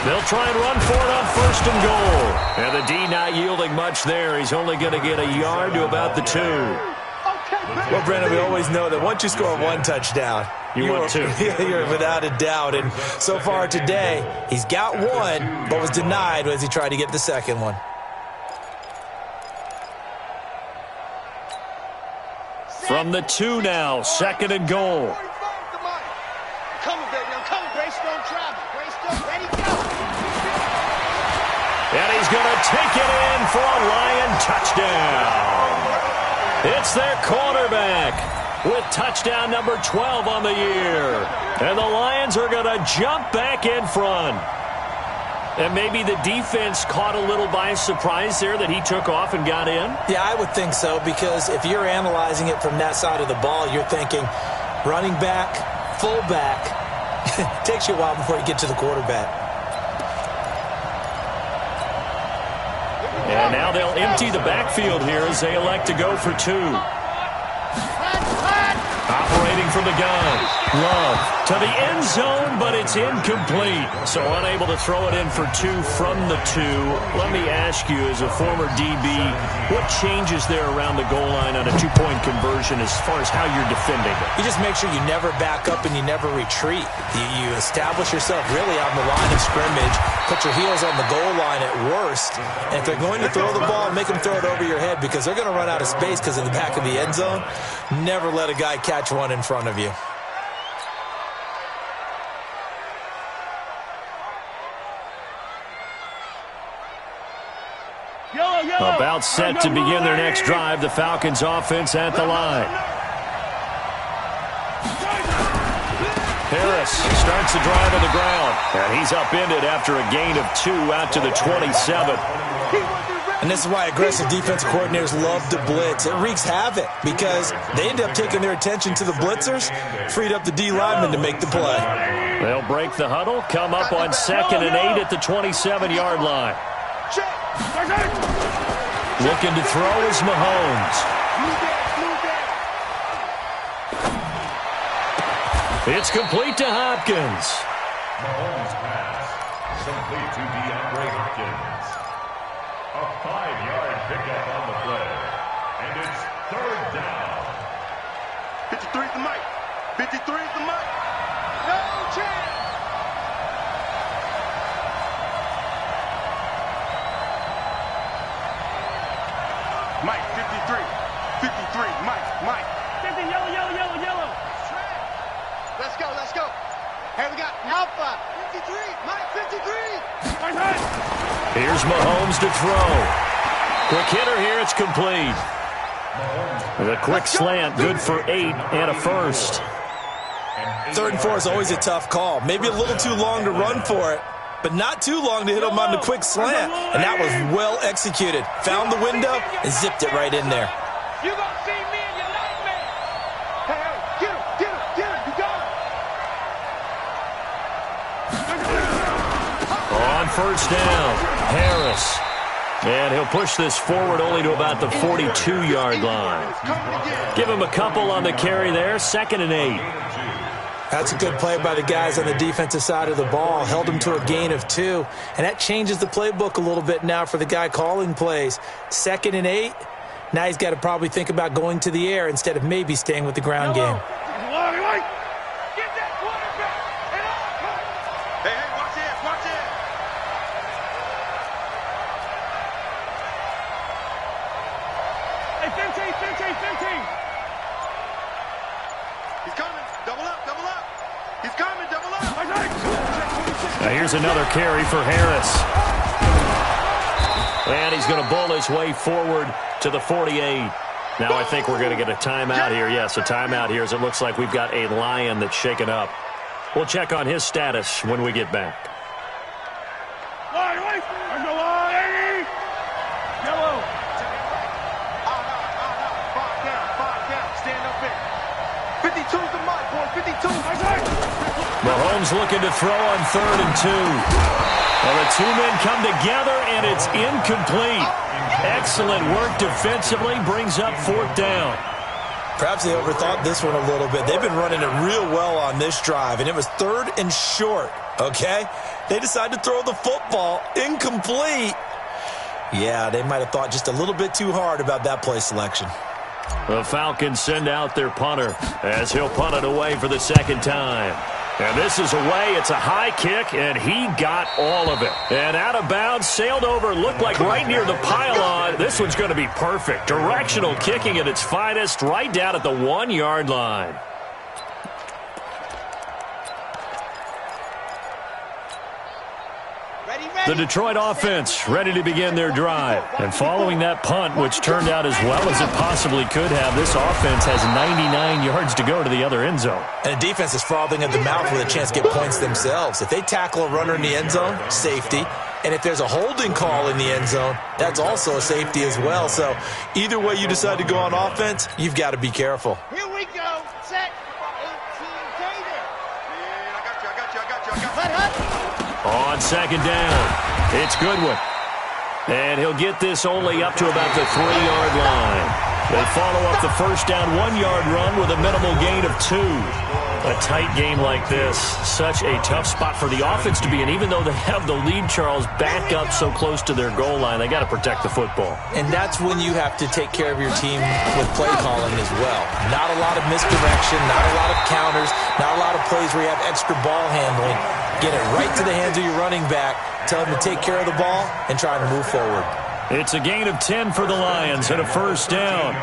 They'll try and run for it on 1st and goal. And the D not yielding much there. He's only going to get a yard to about the 2. Well, Brandon, we always know that once you score 1 touchdown, you're 2. You're without a doubt. And so far today, he's got 1, but was denied as he tried to get the 2nd one. From the 2 now, 2nd and goal. Coming, baby, I'm coming. Greystone travel. Greystone, ready, go. And he's going to take it in for a Lion touchdown. It's their quarterback with touchdown number 12 on the year. And the Lions are going to jump back in front. And maybe the defense caught a little by surprise there that he took off and got in? Yeah, I would think so, because if you're analyzing it from that side of the ball, you're thinking running back, fullback. It takes you a while before you get to the quarterback. And now they'll empty the backfield here as they elect to go for 2. Operating from the gun. Love to the end zone, but it's incomplete. So unable to throw it in for 2 from the 2. Let me ask you, as a former DB, what changes there around the goal line on a 2-point conversion as far as how you're defending it? You just make sure you never back up and you never retreat. You establish yourself really on the line of scrimmage, put your heels on the goal line at worst, and if they're going to throw the ball, make them throw it over your head, because they're going to run out of space because of the back of the end zone. Never let a guy catch one in front of you. About set to begin their next drive, the Falcons offense at the line. Harris starts the drive on the ground, and he's upended after a gain of 2 out to the 27. And this is why aggressive defensive coordinators love to blitz. It wreaks havoc because they end up taking their attention to the blitzers, freed up the D linemen to make the play. They'll break the huddle, come up on 2nd and 8 at the 27-yard line. Looking to throw is Mahomes. It's complete to Hopkins. Mahomes pass. Complete to DeAndre Hopkins. A 5-yard pickup on the play. And it's 3rd down. 53 is the mic. 53 is the mic. No chance. Mike, 53. 53, Mike. 50, yellow. Let's go. Here we got Alpha. 53, Mike, 53. Here's Mahomes to throw. Quick hitter here, it's complete. The quick slant, good for 8 and a first. 3rd and 4 is always a tough call. Maybe a little too long to run for it, but not too long to hit him on the quick slant. And that was well executed. Found the window and zipped it right in there. You gonna see me in your nightmare. Hey, get him. You got him. On 1st down, Harris. And he'll push this forward only to about the 42-yard line. Give him a couple on the carry there, 2nd and 8. That's a good play by the guys on the defensive side of the ball. Held him to a gain of 2. And that changes the playbook a little bit now for the guy calling plays. 2nd and 8. Now he's got to probably think about going to the air instead of maybe staying with the ground game. Get that quarterback. Hey, watch it. Hey, 15. He's coming. Double up. He's coming, double up. Now here's another carry for Harris. And he's going to bowl his way forward to the 48. Now I think we're going to get a timeout here. Yes, a timeout here as it looks like we've got a Lion that's shaken up. We'll check on his status when we get back. Yellow. 5 down. Stand up in. 52's the mic, boy. 52. Mahomes looking to throw on 3rd and 2. Well, the two men come together, and it's incomplete. Excellent work defensively, brings up 4th down. Perhaps they overthought this one a little bit. They've been running it real well on this drive, and it was 3rd and short, okay? They decided to throw the football incomplete. Yeah, they might have thought just a little bit too hard about that play selection. The Falcons send out their punter as he'll punt it away for the 2nd time. And this is away. It's a high kick, and he got all of it. And out of bounds, sailed over, looked like right near the pylon. This one's going to be perfect. Directional kicking at its finest, right down at the 1-yard line. The Detroit offense ready to begin their drive. And following that punt, which turned out as well as it possibly could have, this offense has 99 yards to go to the other end zone. And the defense is frothing at the mouth with a chance to get points themselves. If they tackle a runner in the end zone, safety. And if there's a holding call in the end zone, that's also a safety as well. So either way you decide to go on offense, you've got to be careful. Here we go. Set. 18 David. I got you. On 2nd down, it's Goodwin. And he'll get this only up to about the 3-yard line. They follow up the 1st down 1-yard run with a minimal gain of 2. A tight game like this, such a tough spot for the offense to be in. Even though they have the lead, Charles, back up so close to their goal line, they got to protect the football. And that's when you have to take care of your team with play calling as well. Not a lot of misdirection, not a lot of counters, not a lot of plays where you have extra ball handling. Get it right to the hands of your running back, tell him to take care of the ball, and try to move forward. It's a gain of 10 for the Lions and a 1st down.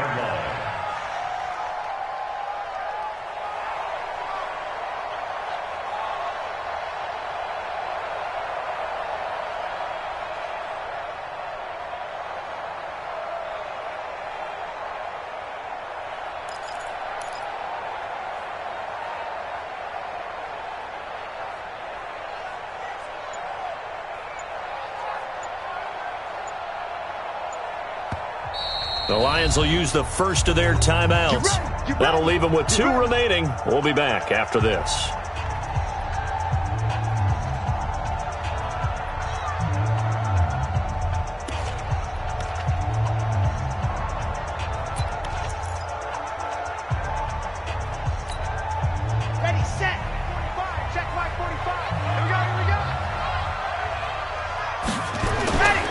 The Lions will use the first of their timeouts. That'll leave them with 2 remaining. We'll be back after this. Ready, set. 45. Check mark 45. Here we go, here we go. Ready.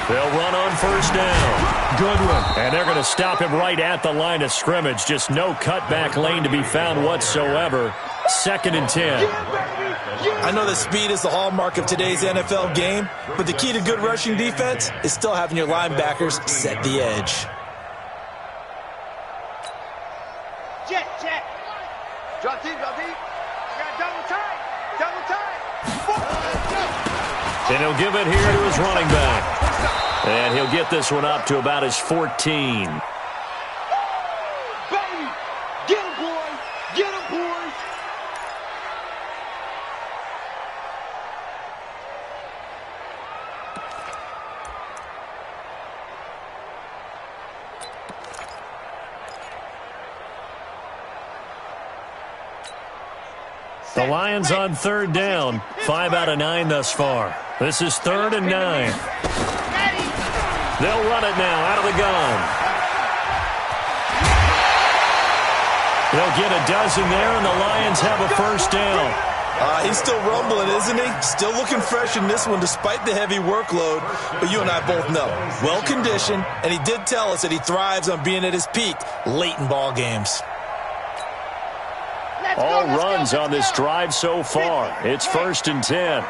They'll run on first down. Good one. And they're going to stop him right at the line of scrimmage. Just no cutback lane to be found whatsoever. 2nd and 10. I know that speed is the hallmark of today's NFL game, but the key to good rushing defense is still having your linebackers set the edge. Jet, jet. Drop deep, drop deep. I got double tight. Double tight. And he'll give it here to his running back. And he'll get this one up to about his 14. Baby. Get him, boys. Get him, boys. The Lions on 3rd down. 5 out of 9 thus far. This is 3rd and 9. They'll run it now out of the gun. They'll get a dozen there, and the Lions have a first down. He's still rumbling, isn't he? Still looking fresh in this one despite the heavy workload. But you and I both know, well-conditioned, and he did tell us that he thrives on being at his peak late in ball games. All runs on this drive so far. It's 1st and 10.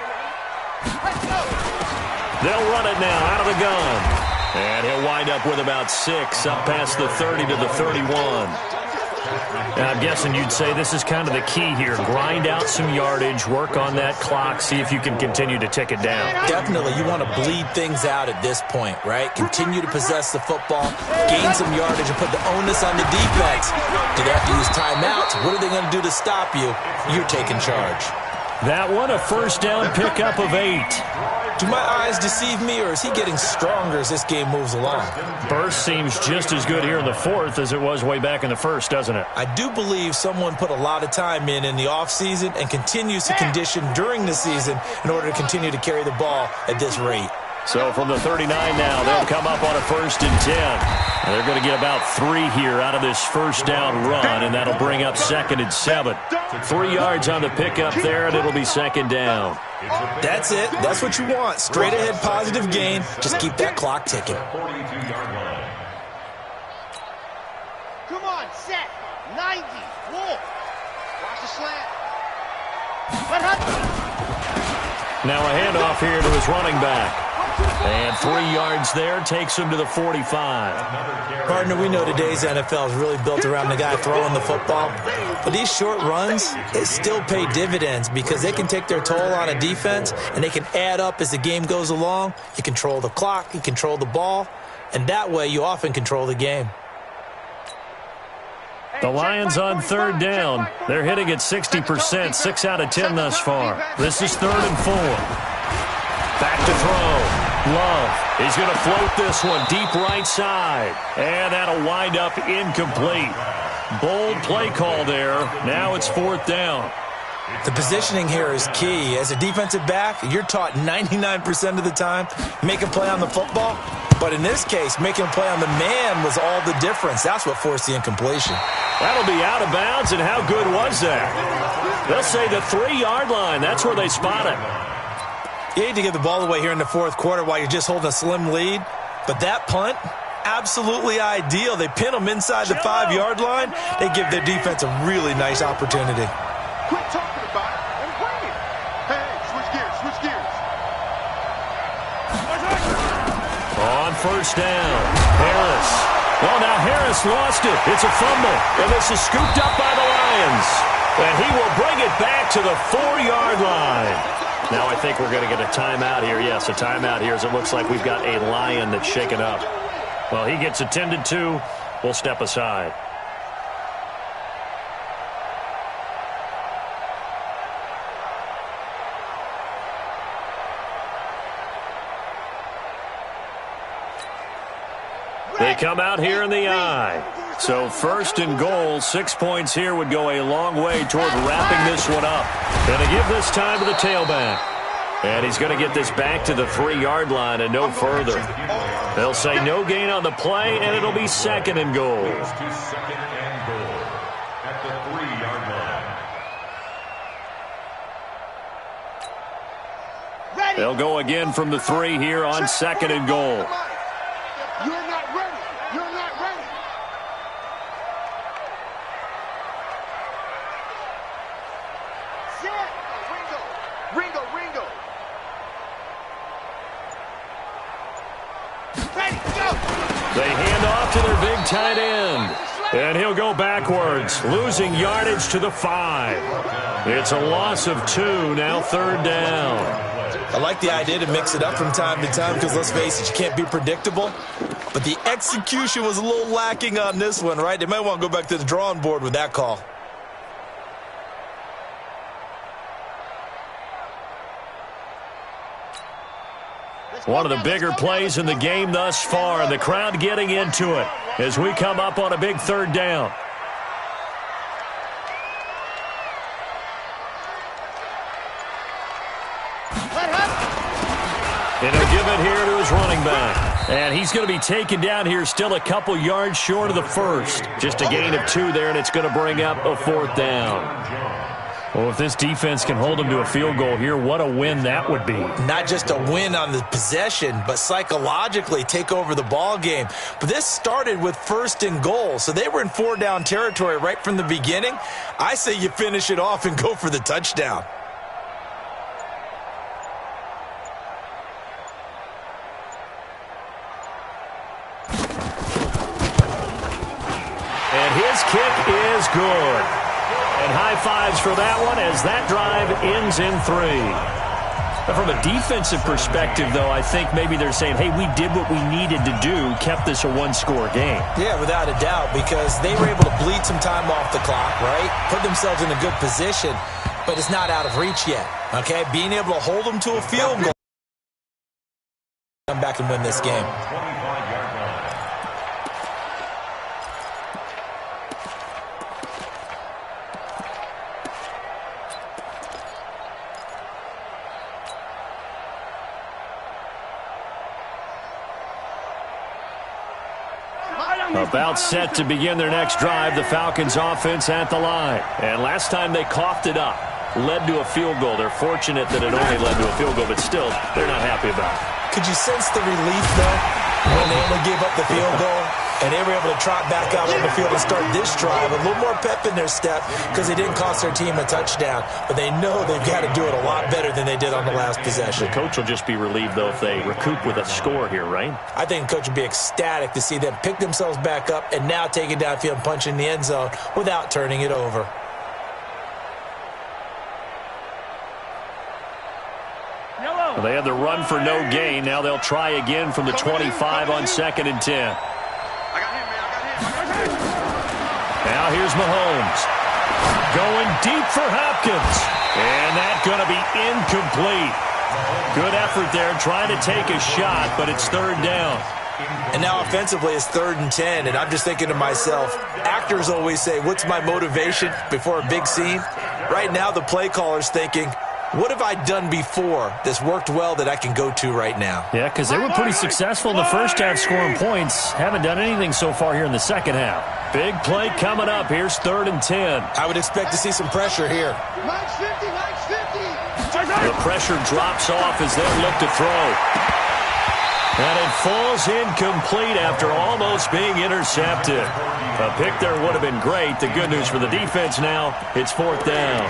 They'll run it now out of the gun. And he'll wind up with about 6 up past the 30 to the 31. And I'm guessing you'd say this is kind of the key here. Grind out some yardage, work on that clock, see if you can continue to tick it down. Definitely, you want to bleed things out at this point, right? Continue to possess the football, gain some yardage, and put the onus on the defense. Do they have to use timeouts? What are they going to do to stop you? You're taking charge. That one, a first down pickup of 8. Do my eyes deceive me, or is he getting stronger as this game moves along? Burst seems just as good here in the 4th as it was way back in the 1st, doesn't it? I do believe someone put a lot of time in the offseason and continues to condition during the season in order to continue to carry the ball at this rate. So from the 39 now, they'll come up on a 1st and 10. And they're going to get about 3 here out of this first down run, and that'll bring up 2nd and 7. 3 yards on the pickup there, and it'll be 2nd down. That's it. That's what you want. Straight ahead positive gain. Just keep that clock ticking. Come on, set. 90. Wolf. Watch the slant. 100. Now a handoff here to his running back. And 3 yards there takes him to the 45. Partner, we know today's NFL is really built around the guy throwing the football. But these short runs, they still pay dividends because they can take their toll on a defense and they can add up as the game goes along. You control the clock, you control the ball, and that way you often control the game. The Lions on 3rd down. They're hitting at 60%, 6 out of 10 thus far. This is 3rd and 4. Back to throw. Love is going to float this one deep right side. And that'll wind up incomplete. Bold play call there. Now it's 4th down. The positioning here is key. As a defensive back, you're taught 99% of the time, make a play on the football. But in this case, making a play on the man was all the difference. That's what forced the incompletion. That'll be out of bounds, and how good was that? They'll say the 3-yard line. That's where they spot it. You hate to give the ball away here in the 4th quarter while you're just holding a slim lead. But that punt, absolutely ideal. They pin them inside the 5-yard line. They give their defense a really nice opportunity. Quit talking about it and bring it. Hey, switch gears, switch gears. On first down, Harris. Well, now Harris lost it. It's a fumble, and this is scooped up by the Lions. And he will bring it back to the 4-yard line. Now I think we're going to get a timeout here. Yes, a timeout here as it looks like we've got a Lion that's shaken up. Well, he gets attended to. We'll step aside. They They come out here in the I. So 1st and goal, 6 points here would go a long way toward wrapping this one up. Going to give this time to the tailback. And he's going to get this back to the 3-yard line and no further. They'll say no gain on the play, and it'll be 2nd and goal. Second and goal at the 3-yard line. They'll go again from the 3 here on 2nd and goal. You're not ready. You're not ready. Sit. Ringo. Ready, go. They hand off to their big tight end. And he'll go backwards, losing yardage to the 5. It's a loss of 2, now 3rd down. I like the idea to mix it up from time to time because, let's face it, you can't be predictable. But the execution was a little lacking on this one, right? They might want to go back to the drawing board with that call. One of the bigger plays in the game thus far, and the crowd getting into it as we come up on a big 3rd down. And he'll give it here to his running back. And he's going to be taken down here still a couple yards short of the 1st. Just a gain of 2 there, and it's going to bring up a 4th down. Well, if this defense can hold them to a field goal here, what a win that would be. Not just a win on the possession, but psychologically take over the ball game. But this started with 1st and goal, so they were in 4-down territory right from the beginning. I say you finish it off and go for the touchdown. And his kick is good. And high fives for that one as that drive ends in 3. From a defensive perspective, though, I think maybe they're saying, hey, we did what we needed to do, kept this a 1-score game. Yeah, without a doubt, because they were able to bleed some time off the clock, right? Put themselves in a good position, but it's not out of reach yet, okay? Being able to hold them to a field goal, come back and win this game. About set to begin their next drive, the Falcons offense at the line. And last time they coughed it up, led to a field goal. They're fortunate that it only led to a field goal, but still, they're not happy about it. Could you sense the relief, though, when they only gave up the field goal and they were able to trot back out on the field and start this drive? A little more pep in their step because they didn't cost their team a touchdown, but they know they've got to do it a lot better than they did on the last possession. The coach will just be relieved, though, if they recoup with a score here, right? I think the coach would be ecstatic to see them pick themselves back up and now take it downfield and punch in the end zone without turning it over. Well, they had the run for no gain. Now they'll try again from the 25 on 2nd and 10. Now here's Mahomes. Going deep for Hopkins. And that's going to be incomplete. Good effort there trying to take a shot, but it's 3rd down. And now offensively it's 3rd and 10, and I'm just thinking to myself, actors always say, what's my motivation before a big scene? Right now the play caller's thinking, what have I done before that's worked well that I can go to right now? Yeah, because they were pretty successful in the first half scoring points. Haven't done anything so far here in the second half. Big play coming up. Here's 3rd and 10. I would expect to see some pressure here. Max 50, Max 50. The pressure drops off as they look to throw. And it falls incomplete after almost being intercepted. A pick there would have been great. The good news for the defense now, it's 4th down.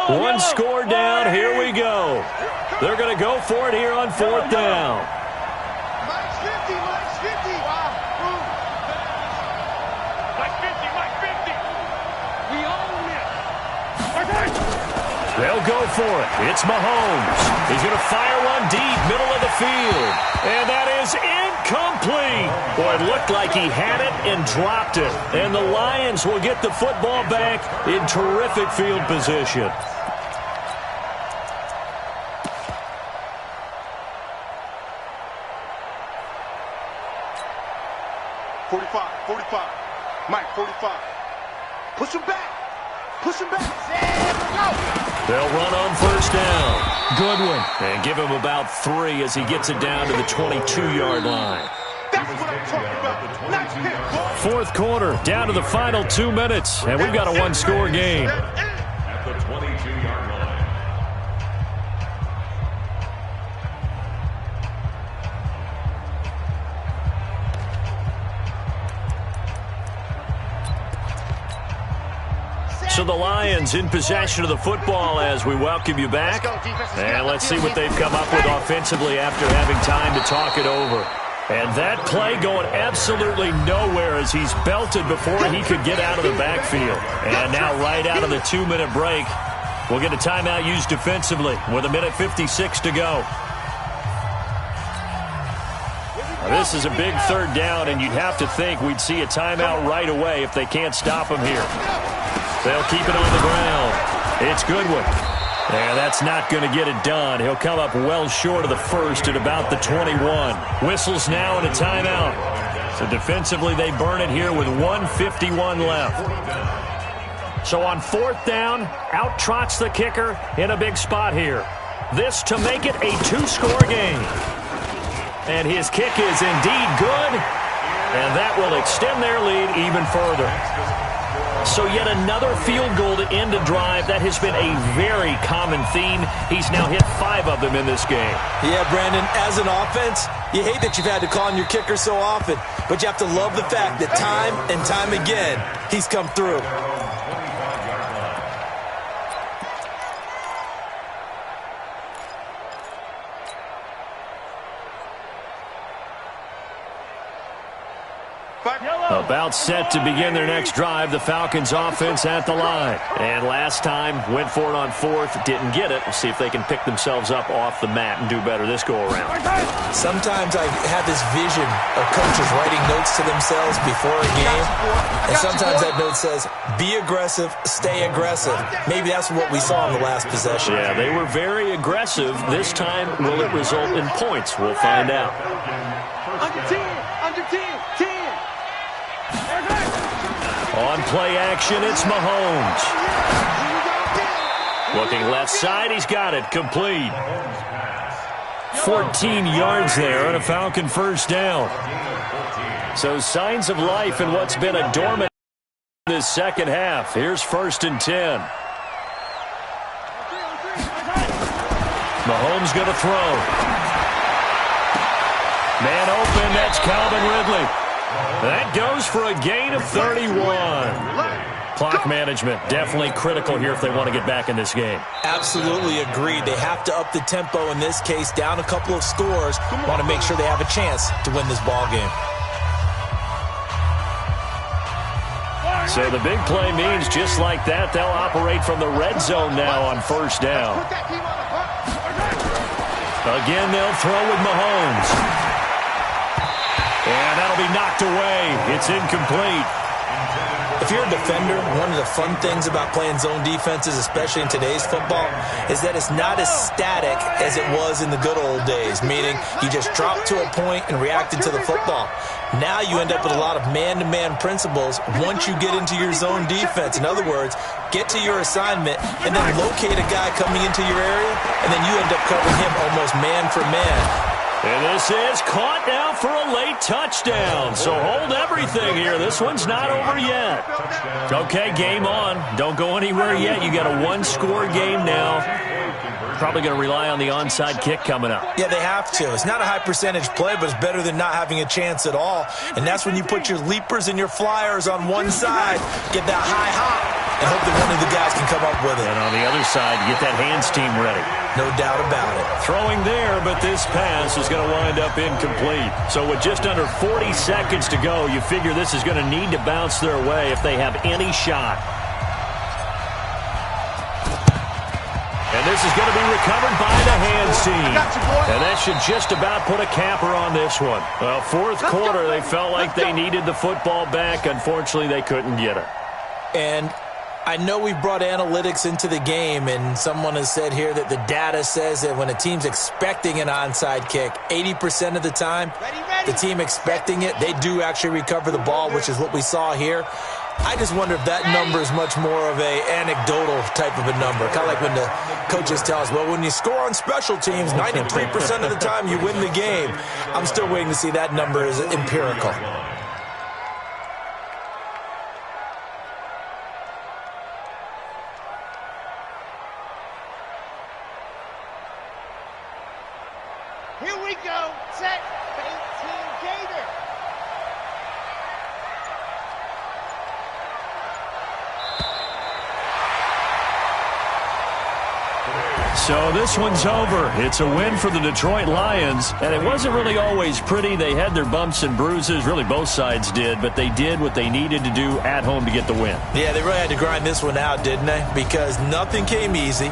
One score down. Here we go. They're going to go for it here on 4th down. Max 50, Max 50. Wow. Max 50, Max 50. We own it. They'll go for it. It's Mahomes. He's going to fire one deep, middle of the field. And that is incomplete. Boy, it looked like he had it and dropped it. And the Lions will get the football back in terrific field position. Mike, 45. Push him back. Push him back. They'll run on first down. Good one. And give him about 3 as he gets it down to the 22-yard line. That's what I'm talking about. Nice hit, boy. Fourth quarter, down to the final 2 minutes, and we've got a one-score game. At the 22-yard line. So the Lions in possession of the football as we welcome you back. And let's see what they've come up with offensively after having time to talk it over. And that play going absolutely nowhere as he's belted before he could get out of the backfield. And now right out of the 2-minute break, we'll get a timeout used defensively with 1:56 to go. Now, this is a big third down, and you'd have to think we'd see a timeout right away if they can't stop him here. They'll keep it on the ground. It's Goodwin. And that's not going to get it done. He'll come up well short of the first at about the 21. Whistles now and a timeout. So defensively, they burn it here with 1:51 left. So on fourth down, out trots the kicker in a big spot here. This to make it a 2-score game. And his kick is indeed good. And that will extend their lead even further. So yet another field goal to end a drive. That has been a very common theme. He's now hit 5 of them in this game. Yeah, Brandon, as an offense, you hate that you've had to call on your kicker so often, but you have to love the fact that time and time again, he's come through. About set to begin their next drive, the Falcons offense at the line. And last time, went for it on fourth, didn't get it. We'll see if they can pick themselves up off the mat and do better this go-around. Sometimes I have this vision of coaches writing notes to themselves before a game. And sometimes that note says, be aggressive, stay aggressive. Maybe that's what we saw in the last possession. Yeah, they were very aggressive. This time, will it result in points? We'll find out. Under 10, under 10, 10. On play action, it's Mahomes. Looking left side, he's got it. Complete. 14 yards there on a Falcon first down. So signs of life in what's been a dormant in this second half. Here's 1st and 10. Mahomes going to throw. Man open, that's Calvin Ridley. That goes for a gain of 31. Clock management definitely critical here if they want to get back in this game. Absolutely agreed. They have to up the tempo in this case, down a couple of scores. Want to make sure they have a chance to win this ball game. So the big play means just like that, they'll operate from the red zone now on first down. Again, they'll throw with Mahomes. And that'll be knocked away. It's incomplete. If you're a defender, one of the fun things about playing zone defenses, especially in today's football, is that it's not as static as it was in the good old days, meaning you just dropped to a point and reacted to the football. Now you end up with a lot of man-to-man principles once you get into your zone defense. In other words, get to your assignment and then locate a guy coming into your area, and then you end up covering him almost man for man. And this is caught now for a late touchdown. So hold everything here. This one's not over yet. Okay, game on. Don't go anywhere yet. You got a 1-score game now. Probably going to rely on the onside kick coming up. Yeah, they have to. It's not a high percentage play, but it's better than not having a chance at all. And that's when you put your leapers and your flyers on one side, get that high hop, and hope that one of the guys can come up with it. And on the other side, get that hands team ready. No doubt about it. Throwing there, but this pass is going to wind up incomplete. So with just under 40 seconds to go, you figure this is going to need to bounce their way if they have any shot. this is going to be recovered by the hands team. And that should just about put a capper on this one. Well, fourth quarter, they felt like they needed the football back. Unfortunately, they couldn't get it. And I know we brought analytics into the game, and someone has said here that the data says that when a team's expecting an onside kick, 80% of the time, the team expecting it, they do actually recover the ball, which is what we saw here. I just wonder if that number is much more of a anecdotal type of a number. Kind of like when the coaches tell us, well, when you score on special teams, 93% of the time you win the game. I'm still waiting to see that number as empirical. Here we go. Set. 18 Gator. So this one's over. It's a win for the Detroit Lions, and it wasn't really always pretty. They had their bumps and bruises. Really, both sides did, but they did what they needed to do at home to get the win. Yeah, they really had to grind this one out, didn't they? Because nothing came easy.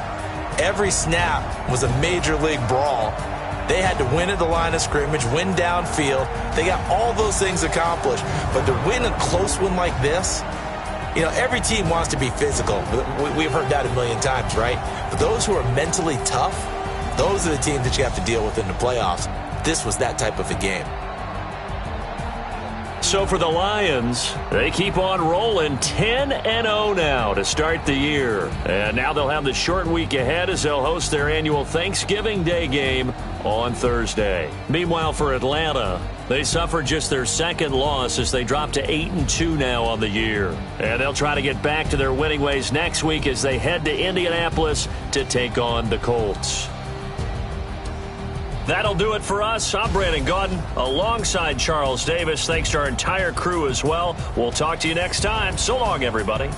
Every snap was a major league brawl. They had to win at the line of scrimmage, win downfield. They got all those things accomplished. But to win a close one like this, you know, every team wants to be physical. We've heard that a million times, right? But those who are mentally tough, those are the teams that you have to deal with in the playoffs. This was that type of a game. So for the Lions, they keep on rolling 10-0 now to start the year. And now they'll have the short week ahead as they'll host their annual Thanksgiving Day game on Thursday. Meanwhile, for Atlanta, they suffered just their second loss as they dropped to 8-2 now on the year. And they'll try to get back to their winning ways next week as they head to Indianapolis to take on the Colts. That'll do it for us. I'm Brandon Gaudin alongside Charles Davis. Thanks to our entire crew as well. We'll talk to you next time. So long, everybody.